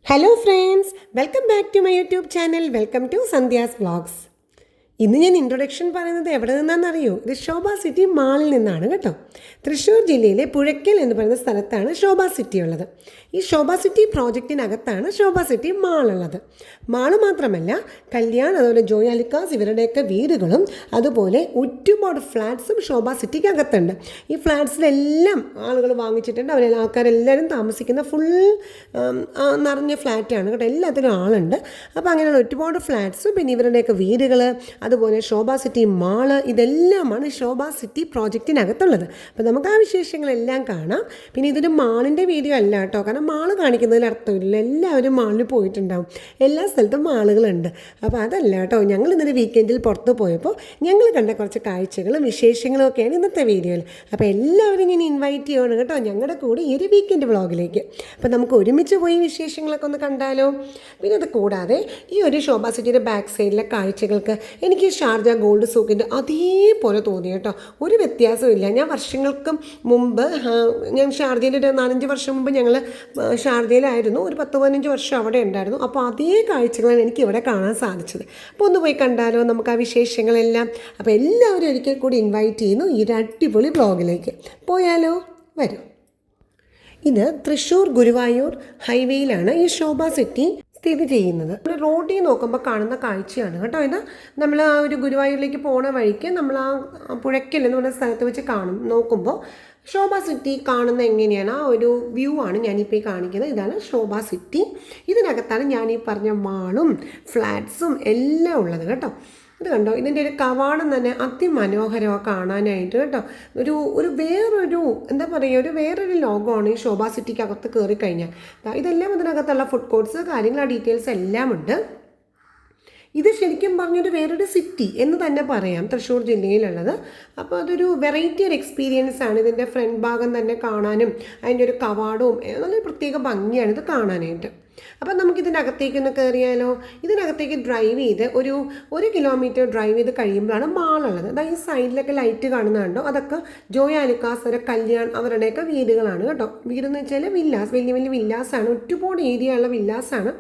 Hello friends, welcome back to my YouTube channel. Welcome to Sandhya's vlogs. ഇന്ന് ഞാൻ introduction പറയുന്നത് എവിടെ നിന്നാണെന്നറിയോ? ഇത് ശോഭ സിറ്റി മാളിൽ നിന്നാണ് കേട്ടോ. തൃശ്ശൂർ ജില്ലയിലെ പുഴയ്ക്കൽ എന്ന് പറയുന്ന സ്ഥലത്താണ് ശോഭ സിറ്റി ഉള്ളത്. ഈ ശോഭ സിറ്റി പ്രോജക്റ്റിനകത്താണ് ശോഭ സിറ്റി മാളുള്ളത്. മാള് മാത്രമല്ല, കല്യാൺ, അതുപോലെ ജോയ് ആലുക്കാസ് ഇവരുടെയൊക്കെ വീടുകളും അതുപോലെ ഒരുപാട് ഫ്ലാറ്റ്സും ശോഭ സിറ്റിക്കകത്തുണ്ട്. ഈ ഫ്ലാറ്റ്സിലെല്ലാം ആളുകൾ വാങ്ങിച്ചിട്ടുണ്ട്. ആൾക്കാരെല്ലാവരും താമസിക്കുന്ന ഫുൾ നിറഞ്ഞ ഫ്ലാറ്റാണ് കേട്ടോ. എല്ലാത്തിനും ആളുണ്ട്. അപ്പോൾ അങ്ങനെയുള്ള ഒരുപാട് ഫ്ലാറ്റ്സും പിന്നെ ഇവരുടെയൊക്കെ വീടുകൾ, അതുപോലെ ശോഭ സിറ്റി മാള്, ഇതെല്ലാമാണ് ശോഭ സിറ്റി പ്രോജക്റ്റിനകത്തുള്ളത്. അപ്പോൾ നമുക്ക് ആ വിശേഷങ്ങളെല്ലാം കാണാം. പിന്നെ ഇതൊരു മാളിൻ്റെ വീഡിയോ അല്ല കേട്ടോ, കാരണം മാള് കാണിക്കുന്നതിൽ അർത്ഥമില്ല. എല്ലാവരും മാളിൽ പോയിട്ടുണ്ടാവും, എല്ലാ സ്ഥലത്തും മാളുകളുണ്ട്. അപ്പോൾ അതല്ല കേട്ടോ, ഞങ്ങൾ ഇന്നലെ വീക്കെൻഡിൽ പുറത്ത് പോയപ്പോൾ ഞങ്ങൾ കണ്ട കുറച്ച് കാഴ്ചകളും വിശേഷങ്ങളും ഒക്കെയാണ് ഇന്നത്തെ വീഡിയോയിൽ. അപ്പോൾ എല്ലാവരും ഞാൻ ഇൻവൈറ്റ് ചെയ്യണം കേട്ടോ ഞങ്ങളുടെ കൂടെ ഈ ഒരു വീക്കെൻഡ് വ്ളോഗിലേക്ക്. അപ്പോൾ നമുക്ക് ഒരുമിച്ച് പോയി വിശേഷങ്ങളൊക്കെ ഒന്ന് കണ്ടാലോ. പിന്നെ അത് കൂടാതെ ഈ ഒരു ശോഭ സിറ്റിയുടെ ബാക്ക് സൈഡിലെ കാഴ്ചകൾക്ക് എനിക്ക് ഷാർജ ഗോൾഡ് സൂക്കിൻ്റെ അതേപോലെ തോന്നി കേട്ടോ. ഒരു വ്യത്യാസമില്ല. ഞാൻ വർഷങ്ങൾക്ക് മുമ്പ് ഞാൻ ഷാർജയിൽ ഒരു 4-5 വർഷം മുമ്പ് ഞങ്ങൾ ഷാർജയിലായിരുന്നു. ഒരു 10-15 വർഷം അവിടെ ഉണ്ടായിരുന്നു. അപ്പോൾ അതേ കാഴ്ചകളാണ് എനിക്ക് ഇവിടെ കാണാൻ സാധിച്ചത്. അപ്പോൾ ഒന്ന് പോയി കണ്ടാലോ നമുക്ക് ആ വിശേഷങ്ങളെല്ലാം. അപ്പോൾ എല്ലാവരും ഒരിക്കൽ കൂടി ഇൻവൈറ്റ് ചെയ്യുന്നു ഈ ഒരു അടിപൊളി ബ്ലോഗിലേക്ക്. പോയാലോ? വരും. ഇത് തൃശ്ശൂർ ഗുരുവായൂർ ഹൈവേയിലാണ് ഈ ശോഭ സിറ്റി സ്ഥിതി ചെയ്യുന്നത്. നമ്മൾ റോഡിൽ നോക്കുമ്പോൾ കാണുന്ന കാഴ്ചയാണ് കേട്ടോ ഇത്. നമ്മൾ ആ ഒരു ഗുരുവായൂരിലേക്ക് പോണ വഴിക്ക് നമ്മൾ ആ പുഴയ്ക്കൽ എന്ന് പറയുന്ന സ്ഥലത്ത് വെച്ച് നോക്കുമ്പോൾ ശോഭ സിറ്റി കാണുന്ന എങ്ങനെയാണ് ആ ഒരു വ്യൂ ആണ് ഞാനിപ്പോൾ ഈ കാണിക്കുന്നത്. ഇതാണ് ശോഭ സിറ്റി. ഇതിനകത്താണ് ഞാനീ പറഞ്ഞ മാളും ഫ്ലാറ്റ്സും എല്ലാം ഉള്ളത് കേട്ടോ. ഇത് കണ്ടോ, ഇതിൻ്റെ ഒരു കവാടം തന്നെ അതിമനോഹരമാണ് കാണാനായിട്ട് കേട്ടോ. വേറൊരു എന്താ പറയുക, വേറൊരു ലോകമാണ് ഈ ശോഭ സിറ്റിക്കകത്ത് കയറി കഴിഞ്ഞാൽ. ഇതെല്ലാം ഇതിനകത്തുള്ള ഫുഡ് കോർട്ട്സ്, കാര്യങ്ങൾ, ആ ഡീറ്റെയിൽസ് എല്ലാം ഉണ്ട്. ഇത് ശരിക്കും പറഞ്ഞൊരു വേറൊരു സിറ്റി എന്ന് തന്നെ പറയാം, തൃശ്ശൂർ ജില്ലയിലുള്ളത്. അപ്പോൾ അതൊരു വെറൈറ്റി ഒരു എക്സ്പീരിയൻസ് ആണ്. ഇതിൻ്റെ ഫ്രണ്ട് ഭാഗം തന്നെ കാണാനും അതിൻ്റെ ഒരു കവാടവും നല്ലൊരു പ്രത്യേക ഭംഗിയാണ് ഇത് കാണാനായിട്ട്. അപ്പം നമുക്കിതിനകത്തേക്കൊന്ന് കയറിയാലോ. ഇതിനകത്തേക്ക് ഡ്രൈവ് ചെയ്ത് ഒരു കിലോമീറ്റർ ഡ്രൈവ് ചെയ്ത് കഴിയുമ്പോഴാണ് മാളുള്ളത്. അതായത് ഈ സൈഡിലൊക്കെ ലൈറ്റ് കാണുന്നുണ്ടോ, അതൊക്കെ ജോയ് ആലുക്കാസ്, ഒരു കല്യാൺ അവരുടെയൊക്കെ വീടുകളാണ് കേട്ടോ. വീടെന്ന് വെച്ചാൽ വില്ലാസ്, വലിയ വലിയ വില്ലാസാണ്. ഒരുപാട് ഏരിയ ഉള്ള വില്ലാസാണ്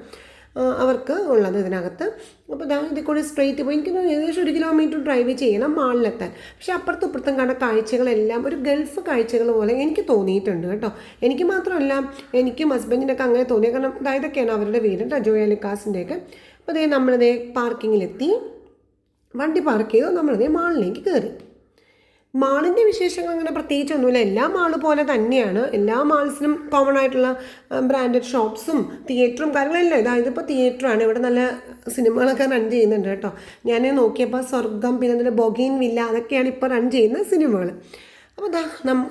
അവർക്ക് ഉള്ളത് ഇതിനകത്ത്. അപ്പോൾ ഇതിൽ കൂടി സ്ട്രെയിറ്റ് പോയി എനിക്ക് ഏകദേശം 1 കിലോമീറ്റർ ഡ്രൈവ് ചെയ്യണം മാളിലെത്താൻ. പക്ഷെ അപ്പുറത്തും ഇപ്പുറത്തും കാണുന്ന കാഴ്ചകളെല്ലാം ഒരു ഗൾഫ് കാഴ്ചകൾ പോലെ എനിക്ക് തോന്നിയിട്ടുണ്ട് കേട്ടോ. എനിക്ക് മാത്രമല്ല, എനിക്കും ഹസ്ബൻഡിനൊക്കെ അങ്ങനെ തോന്നിയത്. കാരണം ഇതൊക്കെയാണ് അവരുടെ വീട് കേട്ടോ, ജോയ് ആലുക്കാസിൻ്റെയൊക്കെ. അപ്പോൾ നമ്മളിതേ പാർക്കിങ്ങിലെത്തി, വണ്ടി പാർക്ക് ചെയ്തു, നമ്മളിതേ മാളിലേക്ക് കയറി. മാളിൻ്റെ വിശേഷങ്ങൾ അങ്ങനെ പ്രത്യേകിച്ചൊന്നുമില്ല. എല്ലാ മാള് പോലെ തന്നെയാണ്. എല്ലാ മാൾസിനും കോമൺ ആയിട്ടുള്ള ബ്രാൻഡഡ് ഷോപ്സും തിയേറ്ററും കാര്യങ്ങളെല്ലാം. ഇതിപ്പോൾ തിയേറ്ററാണ്. ഇവിടെ നല്ല സിനിമകളൊക്കെ റൺ ചെയ്യുന്നുണ്ട് കേട്ടോ. ഞാൻ നോക്കിയപ്പോൾ സ്വർഗം, പിന്നെ അതിൻ്റെ ബൊഗൈൻ വില്ല, അതൊക്കെയാണ് ഇപ്പോൾ റൺ ചെയ്യുന്ന സിനിമകൾ. അപ്പോൾ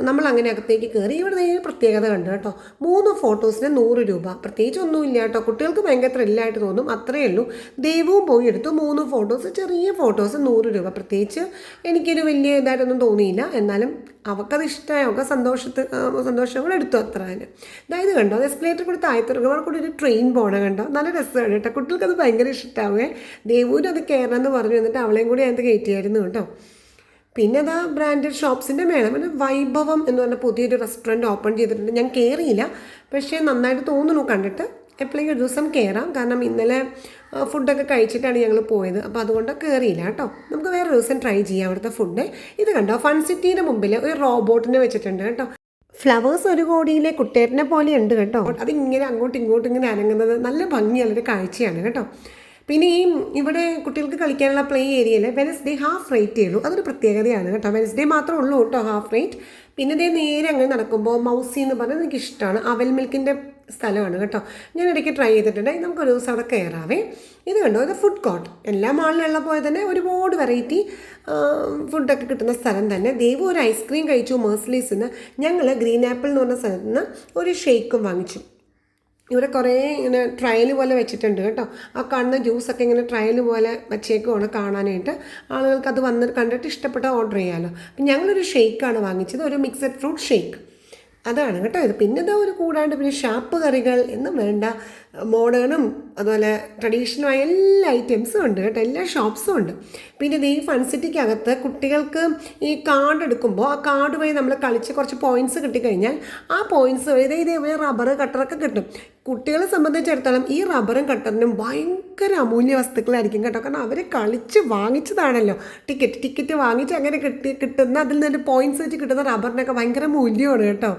നമ്മൾ അങ്ങനെ അകത്തേക്ക് കയറി. ഇവിടെ ഈ പ്രത്യേകത കണ്ടു കേട്ടോ. 3 ഫോട്ടോസിന് 100 രൂപ. പ്രത്യേകിച്ച് ഒന്നുമില്ല കേട്ടോ. കുട്ടികൾക്ക് ഭയങ്കര ത്രില്ലായിട്ട് തോന്നും, അത്രയേ ഉള്ളൂ. ദൈവവും പോയി എടുത്തു 3 ഫോട്ടോസ്, ചെറിയ ഫോട്ടോസ് 100 രൂപ. പ്രത്യേകിച്ച് എനിക്കൊരു വലിയ ഇതായിട്ടൊന്നും തോന്നിയില്ല. എന്നാലും അവൾക്കത് ഇഷ്ടമായി, അവൾക്ക് സന്തോഷം കൂടെ എടുത്തു അത്ര തന്നെ. അതായത് കണ്ടോ, എസ്കലേറ്റർ കൂടി താഴത്തിറങ്ങും, അവിടെ കൂടി ഒരു ട്രെയിൻ പോകണം കണ്ടോ. നല്ല രസമാണ് കേട്ടോ. കുട്ടികൾക്കത് ഭയങ്കര ഇഷ്ടമാവുകയെ. ദേവൂരും അത് കയറണമെന്ന് പറഞ്ഞു, എന്നിട്ട് അവളെയും കൂടി അതിനകത്ത് കയറ്റിയായിരുന്നു കേട്ടോ. പിന്നെ ബ്രാൻഡഡ് ഷോപ്സിൻ്റെ മേളം. പിന്നെ വൈഭവം എന്ന് പറഞ്ഞ പുതിയൊരു റെസ്റ്റോറൻറ്റ് ഓപ്പൺ ചെയ്തിട്ടുണ്ട്. ഞാൻ കയറിയില്ല, പക്ഷേ നന്നായിട്ട് തോന്നുന്നു കണ്ടിട്ട്. എപ്പോഴെങ്കിലും ഒരു ദിവസം കയറാം, കാരണം ഇന്നലെ ഫുഡൊക്കെ കഴിച്ചിട്ടാണ് ഞങ്ങൾ പോയത്. അപ്പോൾ അതുകൊണ്ട് കയറിയില്ല കേട്ടോ. നമുക്ക് വേറെ ദിവസം ട്രൈ ചെയ്യാം അവിടുത്തെ ഫുഡ്. ഇത് കണ്ടോ, ഫൺ സിറ്റിയുടെ മുമ്പിൽ ഒരു റോബോട്ടിനെ വെച്ചിട്ടുണ്ട് കേട്ടോ. ഫ്ലവേഴ്സ് 1 കോടിയിലെ കുട്ടേട്ടനെ പോലെ ഉണ്ട് കേട്ടോ. അതിങ്ങനെ അങ്ങോട്ടും ഇങ്ങോട്ടും ഇങ്ങനെ അനങ്ങുന്നത് നല്ല ഭംഗിയുള്ളൊരു കാഴ്ചയാണ് കേട്ടോ. പിന്നെ ഇവിടെ കുട്ടികൾക്ക് കളിക്കാനുള്ള പ്ലേ ഏരിയയിൽ വെനസ്ഡേ ഹാഫ് റേറ്റ് ഉള്ളൂ. അതൊരു പ്രത്യേകതയാണ് കേട്ടോ. വെനസ്ഡേ മാത്രമേ ഉള്ളൂ കേട്ടോ ഹാഫ് റേറ്റ്. പിന്നെ നേരെ അങ്ങനെ നടക്കുമ്പോൾ മൗസി എന്ന് പറഞ്ഞാൽ എനിക്ക് ഇഷ്ടമാണ്. അവൽ മിൽക്കിൻ്റെ സ്ഥലമാണ് കേട്ടോ. ഞാൻ ഇടയ്ക്ക് ട്രൈ ചെയ്തിട്ടുണ്ട്. നമുക്കൊരു ദിവസം അവിടെ കയറാവേ. ഇത് കണ്ടോ, ഇത് ഫുഡ് കോർട്ട്. എല്ലാ മാളിലുള്ള പോലെ തന്നെ ഒരുപാട് വെറൈറ്റി ഫുഡൊക്കെ കിട്ടുന്ന സ്ഥലം തന്നെ. ദൈവം ഒരു ഐസ്ക്രീം കഴിച്ചു മേഴ്സലീസിന്ന്. ഞങ്ങൾ ഗ്രീൻ ആപ്പിൾ എന്ന് പറഞ്ഞ സ്ഥലത്ത് നിന്ന് ഒരു ഷേക്കും വാങ്ങിച്ചു. ഇവിടെ കുറേ ഇങ്ങനെ ട്രയൽ പോലെ വെച്ചിട്ടുണ്ട് കേട്ടോ. ആ കാണുന്ന ജ്യൂസൊക്കെ ഇങ്ങനെ ട്രയൽ പോലെ വെച്ചേക്കുവാണ് കാണാനായിട്ട്. ആളുകൾക്ക് അത് കണ്ടിട്ട് ഇഷ്ടപ്പെട്ട ഓർഡർ ചെയ്യാമല്ലോ. അപ്പം ഞങ്ങളൊരു ഷേക്കാണ് വാങ്ങിച്ചത്, ഒരു മിക്സഡ് ഫ്രൂട്ട് ഷേക്ക്. അതാണ് കേട്ടോ ഇത്. പിന്നെ ഒരു കൂടാണ്ട് പിന്നെ ഷാപ്പ് കറികൾ എന്നും വേണ്ട, മോഡേണും അതുപോലെ ട്രഡീഷണലുമായ എല്ലാ ഐറ്റംസും ഉണ്ട് കേട്ടോ, എല്ലാ ഷോപ്സും ഉണ്ട്. പിന്നെ ഈ ഫൺ സിറ്റിക്കകത്ത് കുട്ടികൾക്ക് ഈ കാർഡ് എടുക്കുമ്പോൾ ആ കാർഡ് വഴി നമ്മൾ കളിച്ച് കുറച്ച് പോയിൻറ്റ്സ് കിട്ടിക്കഴിഞ്ഞാൽ ആ പോയിൻറ്റ്സ് വഴി ഇതേപോലെ റബ്ബർ കട്ടറൊക്കെ കിട്ടും. കുട്ടികളെ സംബന്ധിച്ചിടത്തോളം ഈ റബ്ബറും കട്ടറിനും ഭയങ്കര അമൂല്യ വസ്തുക്കളായിരിക്കും കേട്ടോ. കാരണം അവർ കളിച്ച് വാങ്ങിച്ചതാണല്ലോ, ടിക്കറ്റ് വാങ്ങിച്ച് അങ്ങനെ കിട്ടുന്ന അതിൽ നിന്ന് പോയിൻറ്റ്സ് വെച്ച് കിട്ടുന്ന റബ്ബറിനൊക്കെ ഭയങ്കര മൂല്യമാണ് കേട്ടോ.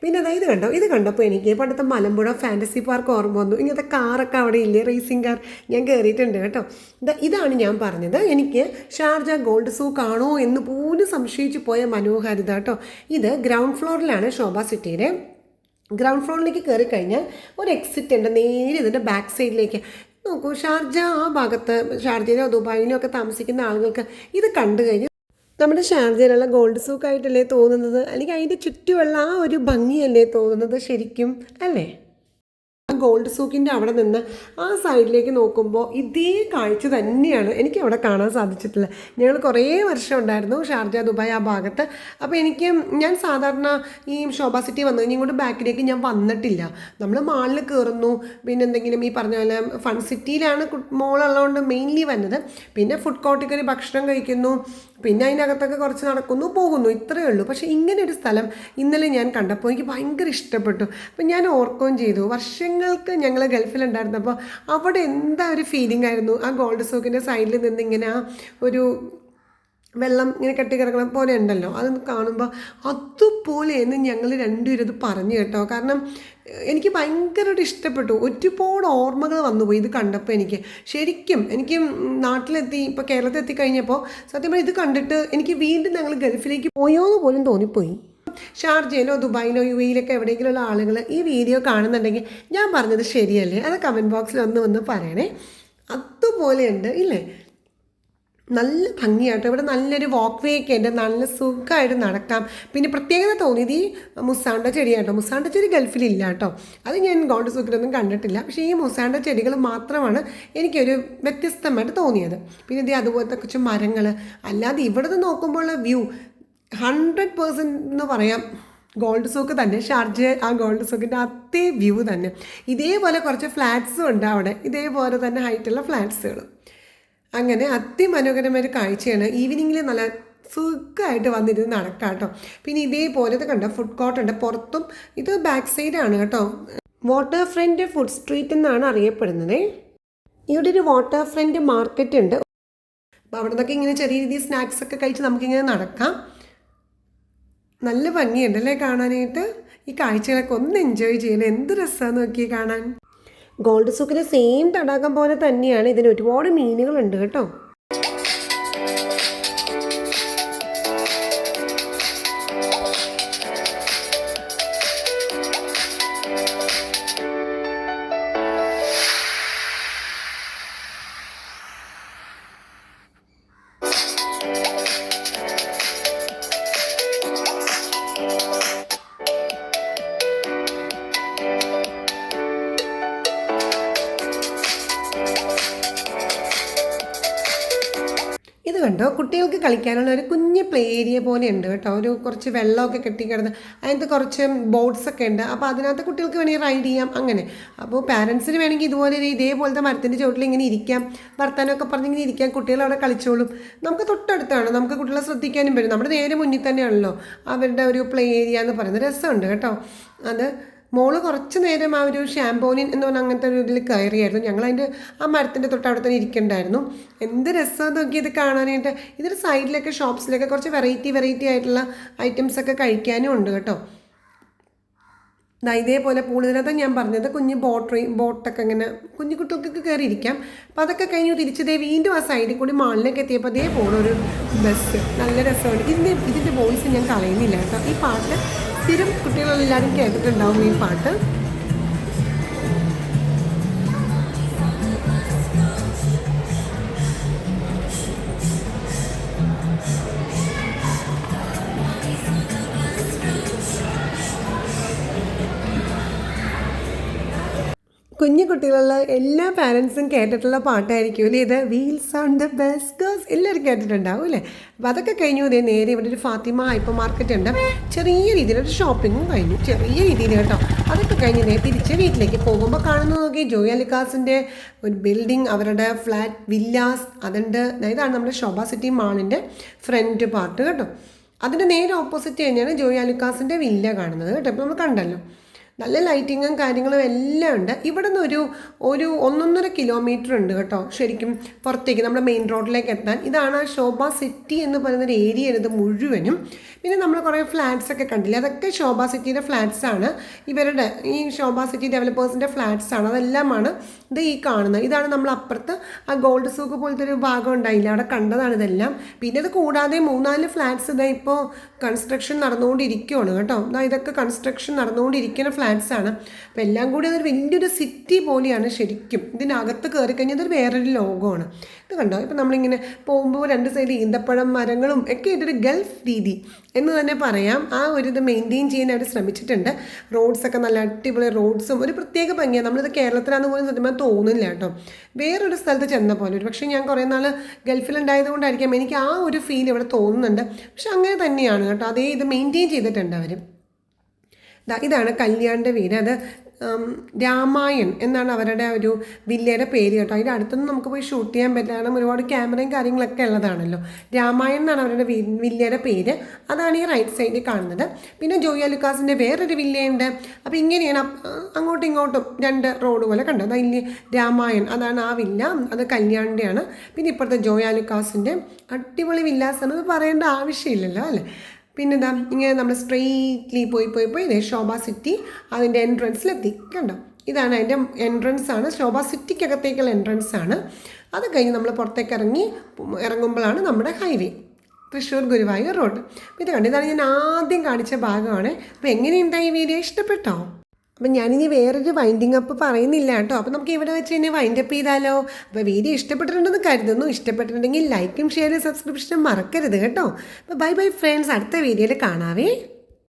പിന്നെ അതായത് ഇത് കണ്ടപ്പോൾ എനിക്ക് പണ്ടത്തെ മലമ്പുഴ ഫാൻറ്റസി പാർക്ക് ഓർമ്മ വന്നു. ഇങ്ങനത്തെ കാറൊക്കെ അവിടെ ഇല്ലേ, റേസിംഗ് കാർ, ഞാൻ കയറിയിട്ടുണ്ട് കേട്ടോ. ഇതാണ് ഞാൻ പറഞ്ഞത്, എനിക്ക് ഷാർജ ഗോൾഡ് സൂക്ക് ആണോ എന്ന് പോലും സംശയിച്ചു പോയ മനോഹാരിത കേട്ടോ. ഇത് ഗ്രൗണ്ട് ഫ്ലോറിലാണ് ശോഭ സിറ്റിയുടെ. ഗ്രൗണ്ട് ഫ്ലോറിലേക്ക് കയറി കഴിഞ്ഞാൽ ഒരു എക്സിറ്റ് ഉണ്ട് നേരെ ഇതിൻ്റെ ബാക്ക് സൈഡിലേക്ക്. നോക്കൂ, ഷാർജ ആ ഭാഗത്ത്, ഷാർജയിലോ ദുബായിലോ ഒക്കെ താമസിക്കുന്ന ആളുകൾക്ക് ഇത് കണ്ടു കഴിഞ്ഞാൽ നമ്മുടെ ഷാർജയിലുള്ള ഗോൾഡ് സൂക്കായിട്ടല്ലേ തോന്നുന്നത്, അല്ലെങ്കിൽ അതിൻ്റെ ചുറ്റുമുള്ള ആ ഒരു ഭംഗിയല്ലേ തോന്നുന്നത് ശരിക്കും, അല്ലേ? ആ ഗോൾഡ് സൂക്കിൻ്റെ അവിടെ നിന്ന് ആ സൈഡിലേക്ക് നോക്കുമ്പോൾ ഇതേ കാഴ്ച തന്നെയാണ് എനിക്ക് അവിടെ കാണാൻ സാധിച്ചിട്ടുള്ളത്. ഞങ്ങൾ കുറേ വർഷം ഉണ്ടായിരുന്നു ഷാർജ ദുബായ് ആ ഭാഗത്ത്. അപ്പോൾ ഞാൻ സാധാരണ ഈ ശോഭ സിറ്റി വന്നു കഴിഞ്ഞാൽ ഇങ്ങോട്ട് ബാക്കിലേക്ക് ഞാൻ വന്നിട്ടില്ല. നമ്മൾ മാളിൽ കയറുന്നു, പിന്നെ എന്തെങ്കിലും ഈ പറഞ്ഞ പോലെ ഫൺ സിറ്റിയിലാണ് മോളുള്ളതുകൊണ്ട് മെയിൻലി വന്നത്. പിന്നെ ഫുഡ് കോർട്ടിൽ കയറി ഭക്ഷണം കഴിക്കുന്നു, പിന്നെ അതിനകത്തൊക്കെ കുറച്ച് നടക്കുന്നു, പോകുന്നു, ഇത്രയേ ഉള്ളൂ. പക്ഷേ ഇങ്ങനെ ഒരു സ്ഥലം ഇന്നലെ ഞാൻ കണ്ടപ്പോൾ എനിക്ക് ഭയങ്കര ഇഷ്ടപ്പെട്ടു. അപ്പം ഞാൻ ഓർക്കുകയും ചെയ്തു, വർഷങ്ങൾക്ക് ഞങ്ങൾ ഗൾഫിലുണ്ടായിരുന്നപ്പോൾ അവിടെ എന്താ ഒരു ഫീലിംഗ് ആയിരുന്നു. ആ ഗോൾഡ് സൂക്കിൻ്റെ സൈഡിൽ നിന്ന് ഇങ്ങനെ ആ ഒരു വെള്ളം ഇങ്ങനെ കെട്ടിക്കിടക്കണം പോലെ ഉണ്ടല്ലോ, അത് കാണുമ്പോൾ അതുപോലെയെന്ന് ഞങ്ങൾ രണ്ടുപേരും അത് പറഞ്ഞു കേട്ടോ. കാരണം എനിക്ക് ഭയങ്കരമായിട്ട് ഇഷ്ടപ്പെട്ടു, ഒരുപാട് ഓർമ്മകൾ വന്നുപോയി ഇത് കണ്ടപ്പോൾ. എനിക്ക് നാട്ടിലെത്തി, ഇപ്പോൾ കേരളത്തിൽ എത്തിക്കഴിഞ്ഞപ്പോൾ സത്യം പറഞ്ഞാൽ ഇത് കണ്ടിട്ട് എനിക്ക് വീണ്ടും ഞങ്ങൾ ഗൾഫിലേക്ക് പോയോന്ന് പോലും തോന്നിപ്പോയി. ഷാർജയിലോ ദുബായിലോ UAE എവിടെയെങ്കിലുമുള്ള ആളുകൾ ഈ വീഡിയോ കാണുന്നുണ്ടെങ്കിൽ ഞാൻ പറഞ്ഞത് ശരിയല്ലേ, അത് കമൻറ്റ് ബോക്സിൽ ഒന്ന് പറയണേ. അതുപോലെയുണ്ട് ഇല്ലേ, നല്ല ഭംഗിയാട്ടോ. ഇവിടെ നല്ലൊരു വാക്ക് വേ ഒക്കെ ഉണ്ട്, നല്ല സുഖമായിട്ട് നടക്കാം. പിന്നെ പ്രത്യേകത തോന്നിയത് ഈ മുസാണ്ട ചെടിയാട്ടോ. മുസാണ്ട ചെടി ഗൾഫിലില്ല കേട്ടോ, അത് ഞാൻ ഗോൾഡ് സൂക്കിലൊന്നും കണ്ടിട്ടില്ല. പക്ഷേ ഈ മുസാണ്ട ചെടികൾ മാത്രമാണ് എനിക്കൊരു വ്യത്യസ്തമായിട്ട് തോന്നിയത്. പിന്നെ ഇത് അതുപോലത്തെ കുറച്ച് മരങ്ങൾ, അല്ലാതെ ഇവിടെ നിന്ന് നോക്കുമ്പോൾ വ്യൂ 100% എന്ന് പറയാം ഗോൾഡ് സൂക്ക് തന്നെ. ഷാർജ ആ ഗോൾഡ് സൂക്കിൻ്റെ അതേ വ്യൂ തന്നെ. ഇതേപോലെ കുറച്ച് ഫ്ലാറ്റ്സും ഉണ്ട് അവിടെ, ഇതേപോലെ തന്നെ ഹൈറ്റുള്ള ഫ്ലാറ്റ്സുകളും. അങ്ങനെ അതിമനോഹരമായൊരു കാഴ്ചയാണ്. ഈവനിങ്ങിൽ നല്ല സുഖമായിട്ട് വന്നിരുന്ന് നടക്കാം കേട്ടോ. പിന്നെ ഇതേപോലത്തെ കണ്ടോ ഫുഡ് കോർട്ട് ഉണ്ട് പുറത്തും. ഇത് ബാക്ക് സൈഡാണ് കേട്ടോ. വാട്ടർ ഫ്രണ്ട് ഫുഡ് സ്ട്രീറ്റ് എന്നാണ് അറിയപ്പെടുന്നത്. ഇവിടെ ഒരു വാട്ടർ ഫ്രണ്ട് മാർക്കറ്റ് ഉണ്ട്. അപ്പോൾ അവിടെ നിന്നൊക്കെ ഇങ്ങനെ ചെറിയ രീതിയിൽ സ്നാക്സ് ഒക്കെ കഴിച്ച് നമുക്കിങ്ങനെ നടക്കാം. നല്ല ഭംഗിയുണ്ടല്ലേ കാണാനായിട്ട്. ഈ കാഴ്ചകളൊക്കെ ഒന്ന് എൻജോയ് ചെയ്യണം, എന്ത് രസമാണെന്ന് നോക്കി കാണാൻ. ഗോൾഡ് സൂക്കിൻ്റെ സെയിം തടാകം പോലെ തന്നെയാണ്, ഇതിന് ഒരുപാട് മീനുകളുണ്ട് കേട്ടോ. ഇത് കണ്ടോ, കുട്ടികൾക്ക് കളിക്കാനുള്ള ഒരു കുഞ്ഞ് പ്ലേ ഏരിയ പോലെ ഉണ്ട് കേട്ടോ. ഒരു കുറച്ച് വെള്ളമൊക്കെ കെട്ടിക്കിടന്ന് അതിനകത്ത് കുറച്ച് ബോട്ട്സൊക്കെ ഉണ്ട്. അപ്പോൾ അതിനകത്ത് കുട്ടികൾക്ക് വേണമെങ്കിൽ റൈഡ് ചെയ്യാം അങ്ങനെ. അപ്പോൾ പാരൻസിന് വേണമെങ്കിൽ ഇതേപോലത്തെ മരത്തിൻ്റെ ചുവട്ടിൽ ഇങ്ങനെ ഇരിക്കാം, വർത്താനമൊക്കെ പറഞ്ഞിങ്ങനെ ഇരിക്കാം, കുട്ടികൾ അവിടെ കളിച്ചോളും. നമുക്ക് തൊട്ടടുത്താണ്, നമുക്ക് കുട്ടികളെ ശ്രദ്ധിക്കാനും പറ്റും. നമ്മുടെ നേരെ മുന്നിൽ തന്നെയാണല്ലോ അവരുടെ ഒരു പ്ലേ ഏരിയ എന്ന് പറയുന്നത്. രസമുണ്ട് കേട്ടോ. അത് മോള് കുറച്ച് നേരം ആ ഒരു ഷാംപോനിൻ എന്ന് പറഞ്ഞാൽ അങ്ങനത്തെ ഒരു ഇതിൽ കയറിയായിരുന്നു. ഞങ്ങളതിൻ്റെ ആ മരത്തിൻ്റെ തൊട്ട് അവിടെ തന്നെ ഇരിക്കണ്ടായിരുന്നു. എന്ത് രസമാണ് നോക്കിയത് കാണാനായിട്ട്. ഇതിൻ്റെ സൈഡിലൊക്കെ ഷോപ്സിലൊക്കെ കുറച്ച് വെറൈറ്റി ആയിട്ടുള്ള ഐറ്റംസൊക്കെ കഴിക്കാനും ഉണ്ട് കേട്ടോ. ഇതേപോലെ പൂളിനകത്ത് ഞാൻ പറഞ്ഞത് കുഞ്ഞ് ബോട്ടൊക്കെ ഇങ്ങനെ കുഞ്ഞു കുട്ടികൾക്കൊക്കെ കയറിയിരിക്കാം. അപ്പോൾ അതൊക്കെ കഴിഞ്ഞു തിരിച്ചതേ വീണ്ടും ആ സൈഡിൽ കൂടി മാളിലേക്ക് എത്തിയപ്പോൾ അതേ പോണൊരു ബസ്. നല്ല രസമാണ്. ഇതിൻ്റെ വോയിസ് ഞാൻ കളയുന്നില്ല കേട്ടോ. ഈ പാട്ട് സ്ഥിരം കുട്ടികളെല്ലാവരും കേട്ടിട്ടുണ്ടാവും ഈ പാട്ട്. കുഞ്ഞു കുട്ടികളുള്ള എല്ലാ പാരൻസും കേട്ടിട്ടുള്ള പാട്ടായിരിക്കും അല്ലേ ഇത്? Wheels on the bus girls എല്ലാവരും കേട്ടിട്ടുണ്ടാവും അല്ലേ? അപ്പോൾ അതൊക്കെ കഴിഞ്ഞു. ഇതേ നേരെ ഇവിടെ ഒരു ഫാത്തിമ ഹൈപ്പർ മാർക്കറ്റ് ഉണ്ട്. ചെറിയ രീതിയിലൊരു ഷോപ്പിങ്ങും കഴിഞ്ഞു, ചെറിയ രീതിയിൽ കേട്ടോ. അതൊക്കെ കഴിഞ്ഞ് നേരെ തിരിച്ച് വീട്ടിലേക്ക് പോകുമ്പോൾ കാണുന്നത് നോക്കി ജോയ് ആലുക്കാസിൻ്റെ ഒരു ബിൽഡിംഗ്, അവരുടെ ഫ്ലാറ്റ് വില്ലാസ് അതുണ്ട്. ഇതാണ് നമ്മുടെ ശോഭ സിറ്റി മാളിൻ്റെ ഫ്രണ്ട് പാർട്ട് കേട്ടോ. അതിൻ്റെ നേരെ ഓപ്പോസിറ്റ് തന്നെയാണ് ജോയ് ആലുക്കാസിൻ്റെ വില്ല കാണുന്നത് കേട്ടോ. ഇപ്പോൾ നമ്മൾ കണ്ടല്ലോ, നല്ല ലൈറ്റിങ്ങും കാര്യങ്ങളും എല്ലാം ഉണ്ട്. ഇവിടെ നിന്ന് ഒരു 1.5 കിലോമീറ്റർ ഉണ്ട് കേട്ടോ ശരിക്കും പുറത്തേക്ക് നമ്മുടെ മെയിൻ റോഡിലേക്ക് എത്താൻ. ഇതാണ് ശോഭ സിറ്റി എന്ന് പറയുന്നൊരു ഏരിയ ഇത് മുഴുവനും. പിന്നെ നമ്മൾ കുറേ ഫ്ലാറ്റ്സ് ഒക്കെ കണ്ടില്ലേ, അതൊക്കെ ശോഭ സിറ്റിയുടെ ഫ്ലാറ്റ്സ് ആണ്. ഇവരുടെ ഈ ശോഭ സിറ്റി ഡെവലപ്പേഴ്സിൻ്റെ ഫ്ലാറ്റ്സ് ആണ്, അതെല്ലാമാണ് ഇത് ഈ കാണുന്നത്. ഇതാണ് നമ്മൾ അപ്പുറത്ത് ആ ഗോൾഡ് സൂക്ക് പോലത്തെ ഒരു ഭാഗം ഉണ്ടായില്ല, അവിടെ കണ്ടതാണ് ഇതെല്ലാം. പിന്നെ ഇത് കൂടാതെ 3-4 ഫ്ലാറ്റ്സ് ഇതാ ഇപ്പോൾ കൺസ്ട്രക്ഷൻ നടന്നുകൊണ്ടിരിക്കുകയാണ് കേട്ടോ. ഇതൊക്കെ കൺസ്ട്രക്ഷൻ നടന്നുകൊണ്ടിരിക്കുന്ന ഫ്ലാറ്റ്സ് ആണ്. അപ്പോൾ എല്ലാം കൂടി അതൊരു വലിയൊരു സിറ്റി പോലെയാണ് ശരിക്കും. ഇതിനകത്ത് കയറി കഴിഞ്ഞാൽ അതൊരു വേറൊരു ലോകമാണ്. ഇത് കണ്ടോ, ഇപ്പം നമ്മളിങ്ങനെ പോകുമ്പോൾ 2 സൈഡ് ഈന്തപ്പഴം മരങ്ങളും ഒക്കെ ഇതൊരു ഗൾഫ് രീതി എന്ന് തന്നെ പറയാം. ആ ഒരു ഇത് മെയിൻറ്റെയിൻ ചെയ്യാൻ അവർ ശ്രമിച്ചിട്ടുണ്ട്. റോഡ്സൊക്കെ നല്ല അടിപൊളി റോഡ്സും ഒരു പ്രത്യേക ഭംഗിയാണ്. നമ്മളിത് കേരളത്തിലാണെന്ന് പോലും സത്യം തോന്നില്ല കേട്ടോ, വേറൊരു സ്ഥലത്ത് ചെന്ന പോലെ. ഒരു പക്ഷേ ഞാൻ കുറേ നാൾ ഗൾഫിലുണ്ടായതുകൊണ്ടായിരിക്കാം എനിക്ക് ആ ഒരു ഫീൽ ഇവിടെ തോന്നുന്നുണ്ട്. പക്ഷെ അങ്ങനെ തന്നെയാണ് കേട്ടോ, അതേ ഇത് മെയിൻറ്റെയിൻ ചെയ്തിട്ടുണ്ട് അവർ. ഇതാണ് കല്യാണിൻ്റെ വീട്. അത് രാമായൺ എന്നാണ് അവരുടെ ഒരു വില്ലയുടെ പേര് കേട്ടോ. അതിൻ്റെ അടുത്തൊന്നും നമുക്ക് പോയി ഷൂട്ട് ചെയ്യാൻ പറ്റില്ല, കാരണം ഒരുപാട് ക്യാമറയും കാര്യങ്ങളൊക്കെ ഉള്ളതാണല്ലോ. രാമായൺ എന്നാണ് അവരുടെ വില്ലയുടെ പേര്. അതാണ് ഈ റൈറ്റ് സൈഡിൽ കാണുന്നത്. പിന്നെ ജോയ് ആലുക്കാസിൻ്റെ വേറൊരു വില്ലയുണ്ട്. അപ്പോൾ ഇങ്ങനെയാണ് അങ്ങോട്ടും ഇങ്ങോട്ടും 2 റോഡ് പോലെ കണ്ടോ. അതിൽ രാമായൺ അതാണ് ആ വില്ല, അത് കല്യാണിൻ്റെയാണ്. പിന്നെ ഇപ്പോഴത്തെ ജോയ് ആലുക്കാസിൻ്റെ അടിപൊളി വില്ലാസ് എന്ന് പറയേണ്ട ആവശ്യമില്ലല്ലോ അല്ലേ. പിന്നെ ഇതാ ഇങ്ങനെ നമ്മൾ സ്ട്രെയിറ്റ്ലി പോയി ഇതേ ശോഭ സിറ്റി അതിൻ്റെ എൻട്രൻസിലെത്തി കണ്ടോ. ഇതാണ് അതിൻ്റെ എൻട്രൻസ് ആണ്, ശോഭ സിറ്റിക്കകത്തേക്കുള്ള എൻട്രൻസ് ആണ്. അത് കഴിഞ്ഞ് നമ്മൾ പുറത്തേക്ക് ഇറങ്ങുമ്പോഴാണ് നമ്മുടെ ഹൈവേ തൃശ്ശൂർ ഗുരുവായൂർ റോഡ്. ഇത് കണ്ടു, ഇതാണ് ഞാൻ ആദ്യം കാണിച്ച ഭാഗമാണ്. അപ്പോൾ എങ്ങനെയുണ്ടായി ഈ വീഡിയോ? ഇഷ്ടപ്പെട്ടോ? അപ്പം ഞാനിനി വേറൊരു വൈൻഡിങ് അപ്പ് പറയുന്നില്ല കേട്ടോ. അപ്പോൾ നമുക്ക് ഇവിടെ വെച്ച് തന്നെ വൈൻഡ് അപ്പ് ചെയ്താലോ? അപ്പോൾ വീഡിയോ ഇഷ്ടപ്പെട്ടിട്ടുണ്ടെന്ന് കരുതുന്നു. ഇഷ്ടപ്പെട്ടിട്ടുണ്ടെങ്കിൽ ലൈക്കും ഷെയറും സബ്സ്ക്രിപ്ഷനും മറക്കരുത് കേട്ടോ. അപ്പോൾ ബൈ ഫ്രണ്ട്സ്, അടുത്ത വീഡിയോയിൽ കാണാവേ.